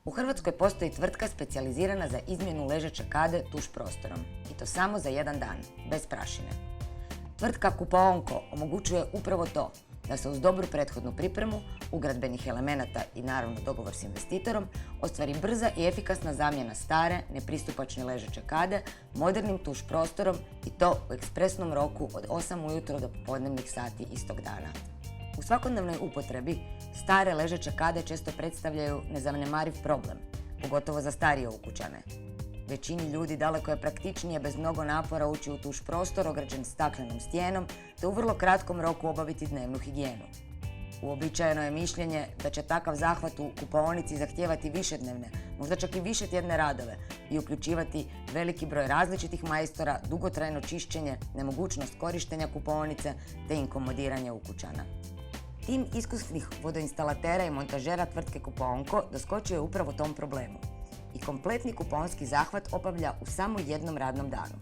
U Hrvatskoj postoji tvrtka specijalizirana za izmjenu ležeće kade tuš prostorom. I to samo za jedan dan, bez prašine. Tvrtka Kupaonko omogućuje upravo to, da se uz dobru prethodnu pripremu, ugradbenih elemenata i naravno dogovor s investitorom, ostvari brza i efikasna zamjena stare, nepristupačne ležeće kade modernim tuš prostorom i to u ekspresnom roku od 8 ujutro do popodnevnih sati istog dana. U svakodnevnoj upotrebi stare ležeće kade često predstavljaju nezanemariv problem, pogotovo za starije ukućane. Većini ljudi daleko je praktičnije bez mnogo napora ući u tuš prostor ograđen staklenom stijenom te u vrlo kratkom roku obaviti dnevnu higijenu. Uobičajeno je mišljenje da će takav zahvat u kupaonici zahtijevati višednevne, možda čak i višetjedne radove i uključivati veliki broj različitih majstora, dugotrajno čišćenje, nemogućnost korištenja kupaonice te inkomodiranje ukućana. Tim iskusnih vodoinstalatera i montažera tvrtke Kupaonko doskočio je upravo tom problemu i kompletni kupaonski zahvat obavlja u samo jednom radnom danu.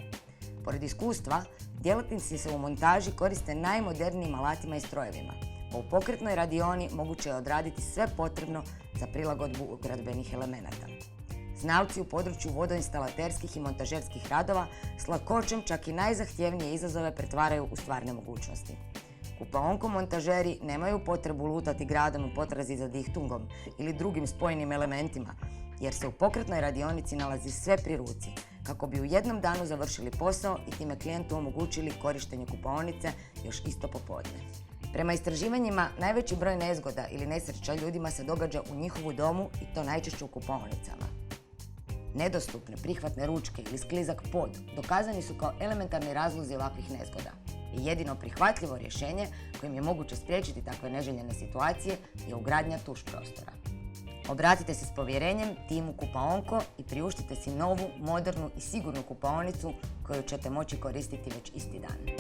Pored iskustva, djelatnici se u montaži koriste najmodernijim alatima i strojevima, a u pokretnoj radioni moguće je odraditi sve potrebno za prilagodbu ugradbenih elemenata. Znalci u području vodoinstalaterskih i montažerskih radova s lakoćom čak i najzahtjevnije izazove pretvaraju u stvarne mogućnosti. Kupaonko montažeri nemaju potrebu lutati gradom u potrazi za dihtungom ili drugim spojnim elementima, jer se u pokretnoj radionici nalazi sve pri ruci, kako bi u jednom danu završili posao i time klijentu omogućili korištenje kupaonice još isto popodne. Prema istraživanjima, najveći broj nezgoda ili nesreća ljudima se događa u njihovu domu i to najčešće u kupaonicama. Nedostupne prihvatne ručke ili sklizak pod dokazani su kao elementarni razlozi ovakvih nezgoda. I jedino prihvatljivo rješenje kojim je moguće spriječiti takve neželjene situacije je ugradnja tuš prostora. Obratite se s povjerenjem timu Kupaonko i priuštite si novu, modernu i sigurnu kupaonicu koju ćete moći koristiti već isti dan.